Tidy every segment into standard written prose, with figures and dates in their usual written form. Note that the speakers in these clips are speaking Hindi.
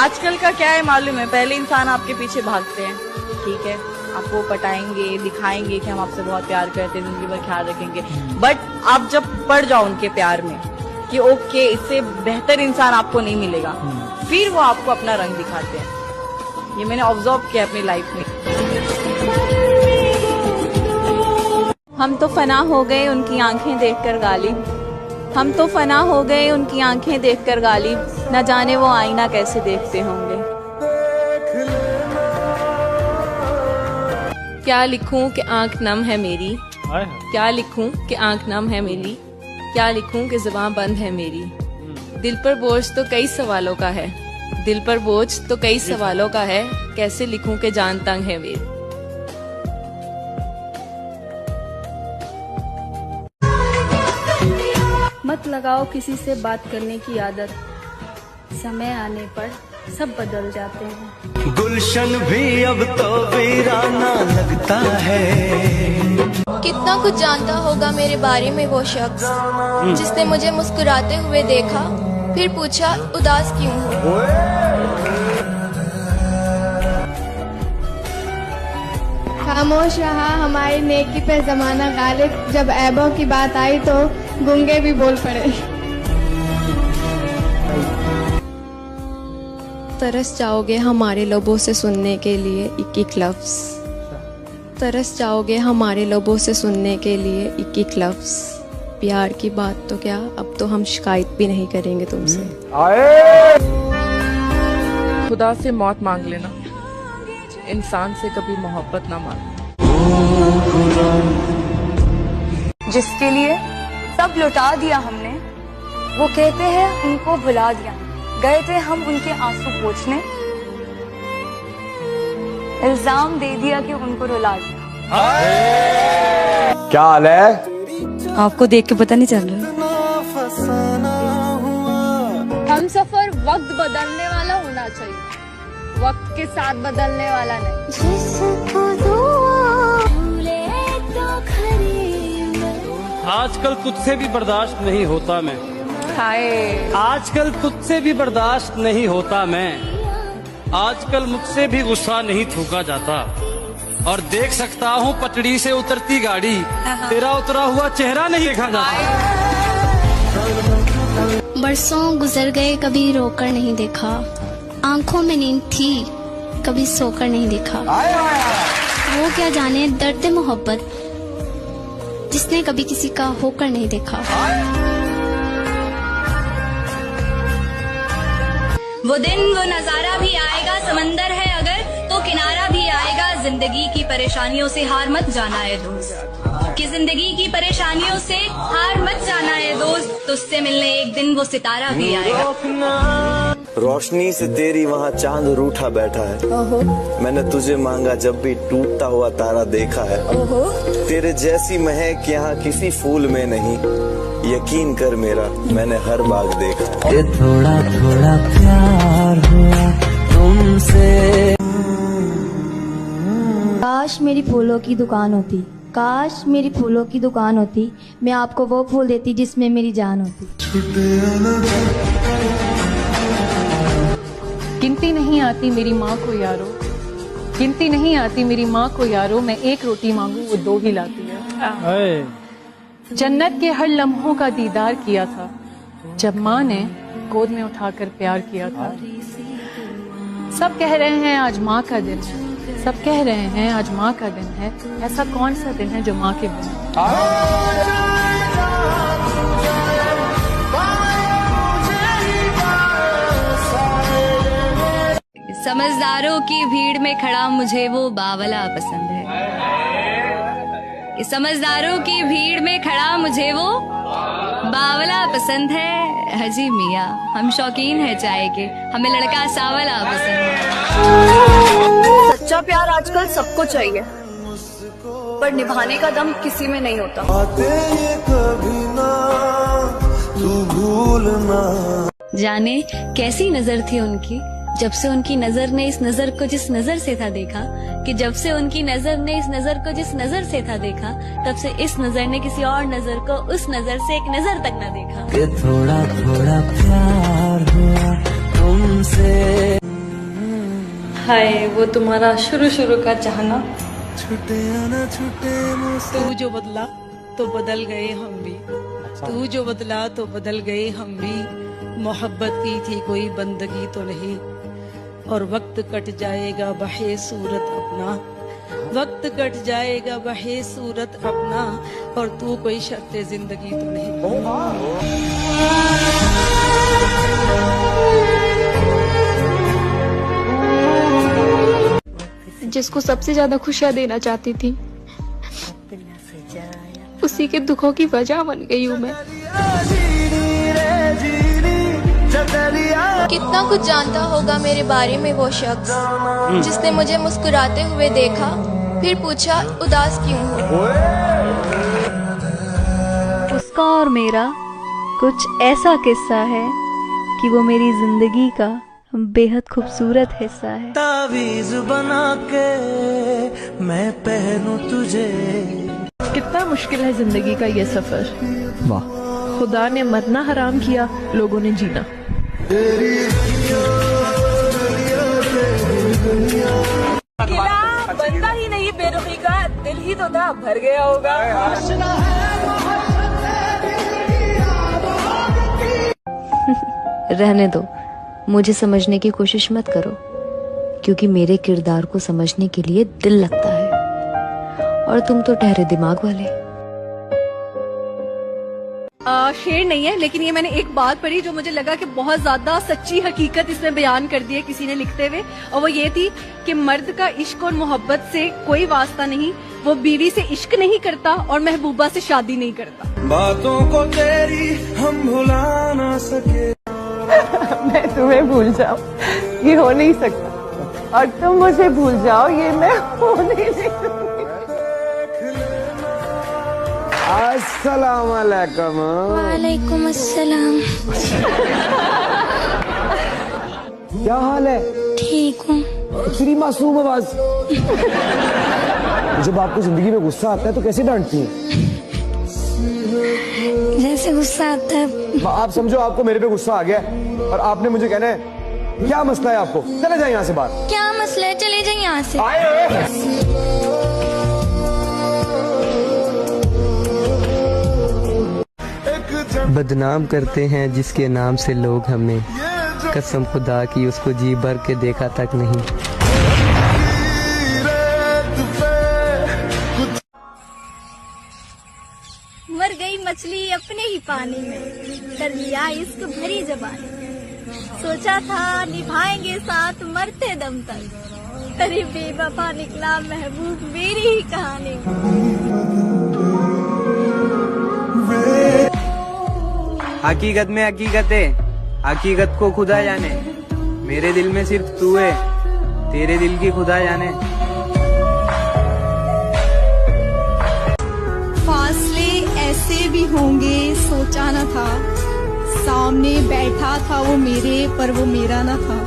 आजकल का क्या है मालूम है, पहले इंसान आपके पीछे भागते हैं, ठीक है, आपको पटाएंगे, दिखाएंगे कि हम आपसे बहुत प्यार करते हैं, जिंदगी भर ख्याल रखेंगे, बट आप जब पड़ जाओ उनके प्यार में कि ओके इससे बेहतर इंसान आपको नहीं मिलेगा, फिर वो आपको अपना रंग दिखाते हैं। ये मैंने ऑब्जर्व किया अपनी लाइफ में। हम तो फना हो गए उनकी आंखें देखकर गालिब, हम तो फना हो गए उनकी आंखें देखकर गालिब, न जाने वो आईना कैसे देखते होंगे। क्या लिखूं कि आंख नम है मेरी, क्या लिखूं कि आंख नम है मेरी, क्या लिखूं कि ज़ुबान बंद है मेरी। दिल पर बोझ तो कई सवालों का है, दिल पर बोझ तो कई सवालों का है, कैसे लिखूं कि जान तंग है मेरी। मत लगाओ किसी से बात करने की आदत, समय आने पर सब बदल जाते हैं। गुलशन भी अब तो वीराना लगता है। कितना कुछ जानता होगा मेरे बारे में वो शख्स, जिसने मुझे मुस्कुराते हुए देखा, फिर पूछा उदास क्यों हो। खामोश रहा हमारी नेकी पे जमाना गालिब, जब ऐबों की बात आई तो गूंगे भी बोल पड़े। तरस जाओगे हमारे लबों से सुनने के लिए एक एक लफ्ज, तरस जाओगे हमारे लबों से सुनने के लिए एक एक लफ्ज। प्यार की बात तो क्या, अब तो हम शिकायत भी नहीं करेंगे तुमसे। खुदा से मौत मांग लेना, इंसान से कभी मोहब्बत ना मांगना। जिसके लिए सब लुटा दिया हमने, वो कहते हैं उनको भुला दिया। गए थे हम उनके आंसू पोंछने, इल्जाम दे दिया कि उनको रुला दिया। क्या हाल है? आपको देख के पता नहीं चल रहा। हम सफर वक्त बदलने वाला होना चाहिए, वक्त के साथ बदलने वाला नहीं। आजकल तुझसे भी बर्दाश्त नहीं होता मैं, आजकल तुझसे भी बर्दाश्त नहीं होता मैं, आजकल मुझसे भी गुस्सा नहीं थूका जाता, और देख सकता हूँ पटड़ी से उतरती गाड़ी, तेरा उतरा हुआ चेहरा नहीं देखा जाता। बरसों गुजर गए कभी रोकर नहीं देखा, आंखों में नींद थी कभी सोकर नहीं देखा। वो क्या जाने दर्द मोहब्बत, जिसने कभी किसी का होकर नहीं देखा। वो दिन वो नजारा भी आएगा, समंदर है अगर तो किनारा भी आएगा। जिंदगी की परेशानियों से हार मत जाना है दोस्त, कि जिंदगी की परेशानियों से हार मत जाना है दोस्त, तुझसे मिलने एक दिन वो सितारा भी आएगा। रोशनी से तेरी वहाँ चांद रूठा बैठा है, मैंने तुझे मांगा जब भी टूटता हुआ तारा देखा है। तेरे जैसी महक यहाँ किसी फूल में नहीं, यकीन कर मेरा मैंने हर बाग देखा है। थोड़ा थोड़ा प्यार हुआ तुमसे। काश मेरी फूलों की दुकान होती, काश मेरी फूलों की दुकान होती, मैं आपको वो फूल देती जिसमें मेरी जान होती। गिनती नहीं आती मेरी माँ को यारो, गिनती नहीं आती मेरी माँ को यारो, मैं एक रोटी मांगू वो दो ही लाती है। जन्नत के हर लम्हों का दीदार किया था, जब माँ ने गोद में उठाकर प्यार किया था। सब कह रहे हैं आज माँ का दिन है, सब कह रहे हैं आज माँ का दिन है, ऐसा कौन सा दिन है जो माँ के बिन। समझदारों की भीड़ में खड़ा मुझे वो बावला पसंद है, कि समझदारों की भीड़ में खड़ा मुझे वो बावला पसंद है। हजी मियाँ हम शौकीन है चाय के, हमें लड़का सावला पसंद है। सच्चा प्यार आजकल सबको चाहिए, पर निभाने का दम किसी में नहीं होता। जाने कैसी नजर थी उनकी, जब से उनकी नजर ने इस नजर को जिस नजर से था देखा, कि जब से उनकी नजर ने इस नजर को जिस नजर से था देखा, तब से इस नजर ने किसी और नजर को उस नजर से एक नजर तक न देखा। थोड़ा थोड़ा प्यार हुआ तुमसे। हाय वो तुम्हारा शुरू शुरू का चाहना, तू जो बदला तो बदल गए हम भी, तू जो बदला तो बदल गए हम भी, मोहब्बत की थी कोई बंदगी तो नहीं, और वक्त कट जाएगा बहे सूरत अपना, वक्त कट जाएगा बहे सूरत अपना, और तू कोई शर्त जिंदगी तो नहीं। जिसको सबसे ज्यादा खुशियाँ देना चाहती थी, उसी के दुखों की वजह बन गई हूँ मैं। कितना कुछ जानता होगा मेरे बारे में वो शख्स, जिसने मुझे मुस्कुराते हुए देखा, फिर पूछा उदास क्यों हो। उसका और मेरा कुछ ऐसा किस्सा है कि वो मेरी जिंदगी का बेहद खूबसूरत हिस्सा है। तावीज बना के मैं पहनूं तुझे। कितना मुश्किल है जिंदगी का ये सफर। वाह। खुदा ने मरना हराम किया, लोगों ने जीना। किला बनता ही नहीं बेरुखी का, दिल ही तो था भर गया होगा। रहने दो, मुझे समझने की कोशिश मत करो, क्योंकि मेरे किरदार को समझने के लिए दिल लगता है, और तुम तो ठहरे दिमाग वाले। शेर नहीं है, लेकिन ये मैंने एक बात पढ़ी जो मुझे लगा कि बहुत ज्यादा सच्ची हकीकत इसमें बयान कर दी है किसी ने लिखते हुए, और वो ये थी कि मर्द का इश्क और मोहब्बत से कोई वास्ता नहीं, वो बीवी से इश्क नहीं करता और महबूबा से शादी नहीं करता। बातों को तेरी हम भुला ना सके। मैं तुम्हें भूल जाऊं ये हो नहीं सकता, और तुम मुझे भूल जाओ ये मैं हो नहीं सकती। अस्सलाम वालेकुम। वालेकुम अस्सलाम। क्या हाल है? ठीक हूँ। इतनी मासूम आवाज। जब आपको जिंदगी में गुस्सा आता है तो कैसे डांटती हैं? जैसे गुस्सा आता है। आप समझो आपको मेरे पे गुस्सा आ गया और आपने मुझे कहना है क्या मसला है आपको, चले जाए यहाँ से बाहर। क्या मसला है, चले जाए यहाँ से। बदनाम करते हैं जिसके नाम से लोग हमें, कसम खुदा की उसको जी भर के देखा तक नहीं। मर गई मछली अपने ही पानी में, कर लिया इश्क भरी जबानी, सोचा था निभाएंगे साथ मरते दम तक, अरे बेवफा निकला महबूब मेरी ही कहानी। हकीकत में हकीकत है, हकीकत को खुदा जाने, मेरे दिल में सिर्फ तू है, तेरे दिल की खुदा जाने। फासले ऐसे भी होंगे सोचा न था, सामने बैठा था वो मेरे पर वो मेरा न था।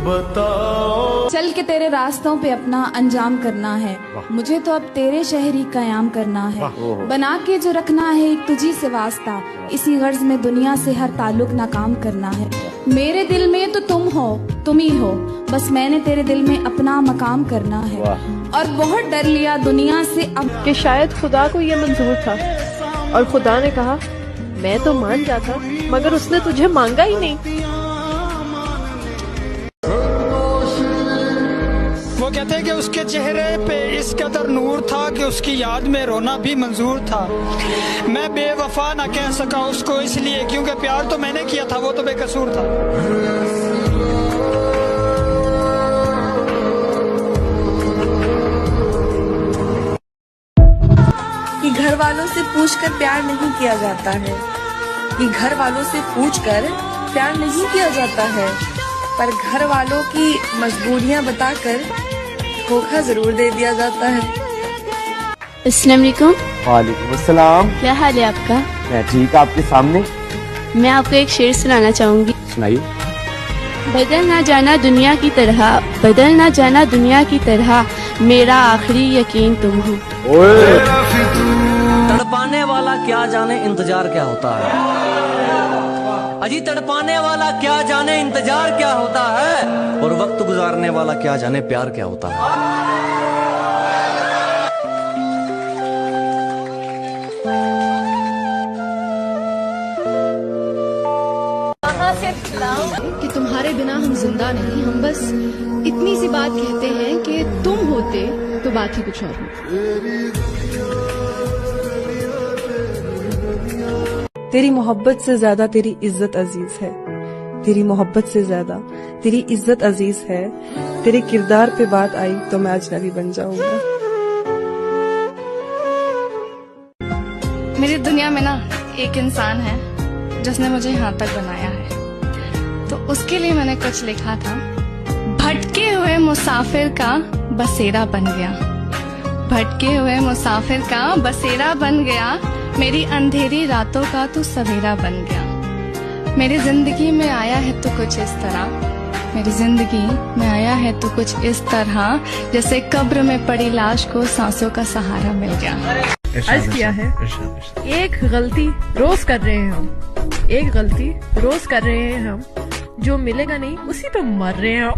बताओ चल के तेरे रास्तों पे अपना अंजाम करना है, मुझे तो अब तेरे शहर ही कयाम करना है, बना के जो रखना है एक तुझी से वास्ता, इसी गर्ज में दुनिया से हर ताल्लुक नाकाम करना है। मेरे दिल में तो तुम हो, तुम ही हो, बस मैंने तेरे दिल में अपना मकाम करना है, और बहुत डर लिया दुनिया से अब कि शायद खुदा को ये मंजूर था, और खुदा ने कहा मैं तो मान जाता, मगर उसने तुझे मांगा ही नहीं। वो कहते हैं कि उसके चेहरे पे इस कदर नूर था कि उसकी याद में रोना भी मंजूर था। मैं बेवफा ना कह सका उसको इसलिए क्योंकि प्यार तो मैंने किया था, वो तो बेकसूर था। कि घर वालों से पूछकर प्यार नहीं किया जाता है, कि घर वालों से पूछकर प्यार नहीं किया जाता है, पर घर वालों की मजबूरियां बताकर धोखा जरूर दे दिया जाता है। अस्सलाम वालेकुम। वालेकुम अस्सलाम। क्या हाल है आपका? मैं ठीक, आपके सामने। मैं आपको एक शेर सुनाना चाहूंगी। सुनाइए। बदल ना जाना दुनिया की तरह, बदल ना जाना दुनिया की तरह, मेरा आखिरी यकीन तुम हो। तड़पाने वाला क्या जाने इंतजार क्या होता है, अजी तड़पाने वाला क्या जाने इंतजार क्या होता है, और वक्त गुजारने वाला क्या जाने प्यार क्या होता है। कि तुम्हारे बिना हम जिंदा नहीं, हम बस इतनी सी बात कहते हैं कि तुम होते तो बात ही कुछ और होती। तेरी मोहब्बत से ज्यादा तेरी इज्जत अजीज है, तेरी मोहब्बत से ज्यादा तेरी इज्जत अजीज है। तेरे किरदार पे बात आई तो मैं अजनबी बन जाऊंगा। मेरी दुनिया में ना एक इंसान है जिसने मुझे यहाँ तक बनाया है, तो उसके लिए मैंने कुछ लिखा था। भटके हुए मुसाफिर का बसेरा बन गया, भटके हुए मुसाफिर का बसेरा बन गया, मेरी अंधेरी रातों का तू सवेरा बन गया। मेरी जिंदगी में आया है तो कुछ इस तरह, मेरी जिंदगी में आया है तो कुछ इस तरह, जैसे कब्र में पड़ी लाश को सांसों का सहारा मिल गया। अर्ज किया है, एक गलती रोज कर रहे हैं हम, एक गलती रोज कर रहे हैं हम, जो मिलेगा नहीं उसी पे मर रहे हैं हम।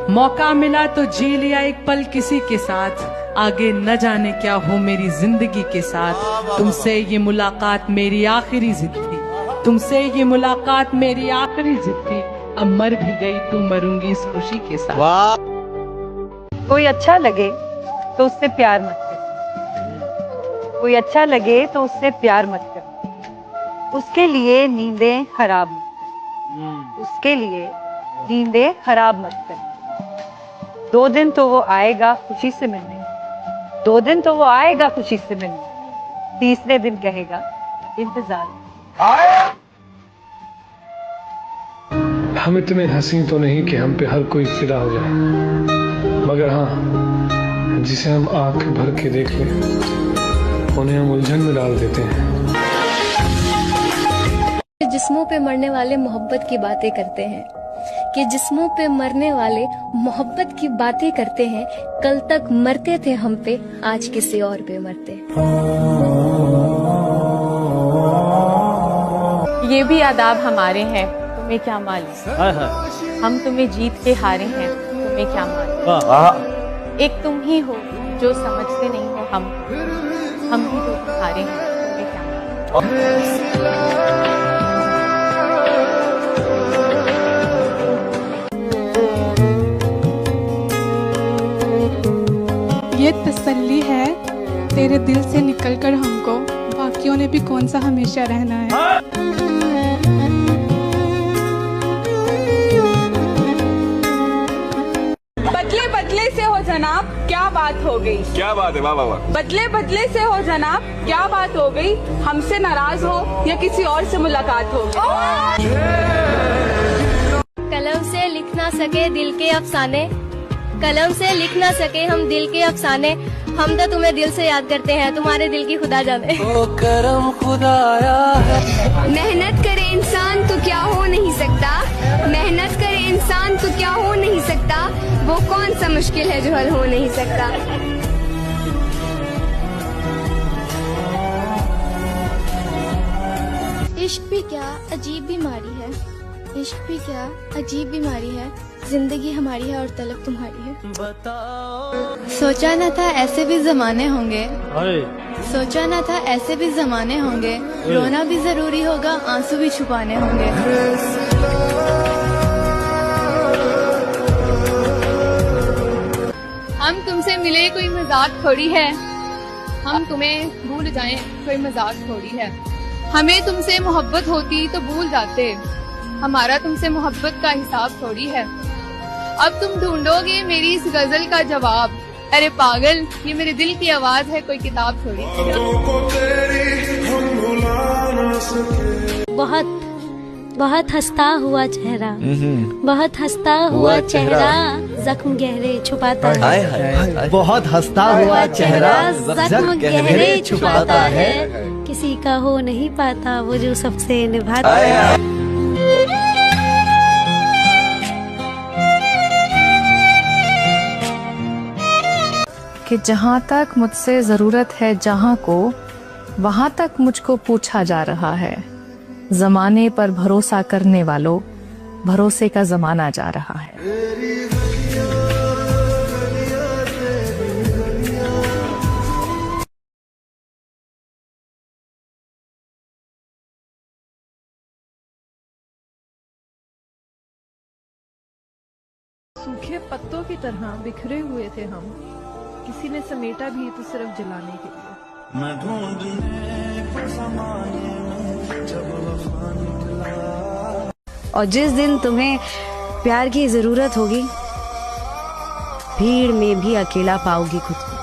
मौका मिला तो जी लिया एक पल किसी के साथ, आगे न जाने क्या हो मेरी जिंदगी के साथ। तुमसे ये मुलाकात मेरी आखिरी जिद थी, तुमसे ये मुलाकात मेरी आखिरी जिद थी। अब मर भी गई तो मरूंगी इस खुशी के साथ। कोई अच्छा लगे तो उससे प्यार मत कर, कोई अच्छा लगे तो उससे प्यार मत कर, उसके लिए नींदें खराब मत, उसके लिए नींदें खराब मत कर। 2 दिन तो वो आएगा खुशी से मिलने, 2 दिन तो वो आएगा खुशी से मिलने, तीसरे दिन कहेगा इंतजार। हम इतने हंसी तो नहीं कि हम पे हर कोई फिदा हो जाए, मगर हाँ जिसे हम आंख भर के देख लें उन्हें हम उलझन में डाल देते हैं। जिस्मों पे मरने वाले मोहब्बत की बातें करते हैं, कि जिस्मों पे मरने वाले मोहब्बत की बातें करते हैं। कल तक मरते थे हम पे, आज किसी और पे मरते। ये भी आदाब हमारे हैं, तुम्हें क्या मालूम, हम तुम्हें जीत के हारे हैं, तुम्हें क्या मालूम। एक तुम ही हो जो समझते नहीं हो हम भी तो तुम्हारे हैं, तुम्हें क्या मालूम। ये तसल्ली है तेरे दिल से निकलकर हमको, बाकियों ने भी कौन सा हमेशा रहना है। बदले बदले से हो जनाब क्या बात हो गई, क्या बात है, वाह वाह वाह। बदले बदले से हो जनाब क्या बात हो गई, हमसे नाराज हो या किसी और से मुलाकात हो गई। कलम से लिख ना सके दिल के अफसाने, कलम से लिख ना सके हम दिल के अफसाने, हम तो तुम्हें दिल से याद करते हैं, तुम्हारे दिल की खुदा जाने। ओ करम खुदाया है। मेहनत करे इंसान तो क्या हो नहीं सकता, मेहनत करे इंसान तो क्या हो नहीं सकता, वो कौन सा मुश्किल है जो हल हो नहीं सकता। इश्क भी क्या अजीब बीमारी है, इश्क भी क्या अजीब बीमारी है, जिंदगी हमारी है और तलब तुम्हारी है। सोचा न था ऐसे भी जमाने होंगे, सोचा न था ऐसे भी जमाने होंगे, रोना भी जरूरी होगा आंसू भी छुपाने होंगे। हम तुमसे मिले कोई मजाक थोड़ी है, हम तुम्हें भूल जाएं कोई मजाक थोड़ी है, हमें तुमसे मोहब्बत होती तो भूल जाते, हमारा तुमसे मोहब्बत का हिसाब थोड़ी है। अब तुम ढूंढोगे मेरी इस गजल का जवाब, अरे पागल ये मेरे दिल की आवाज है कोई किताब थोड़ी। बहुत बहुत हंसता हुआ चेहरा, बहुत हंसता हुआ चेहरा जख्म गहरे छुपाता है, बहुत हंसता हुआ चेहरा जख्म गहरे छुपाता है, किसी का हो नहीं पाता वो जो सबसे निभाता है। कि जहाँ तक मुझसे ज़रूरत है जहाँ को, वहाँ तक मुझको पूछा जा रहा है। ज़माने पर भरोसा करने वालों, भरोसे का ज़माना जा रहा है। सूखे पत्तों की तरह बिखरे हुए थे हम, किसी ने समेटा भी तो सिर्फ जलाने के लिए। मैं ढूंढने को ज़माने में जब वफा निकला। और जिस दिन तुम्हें प्यार की जरूरत होगी, भीड़ में भी अकेला पाओगी खुद को।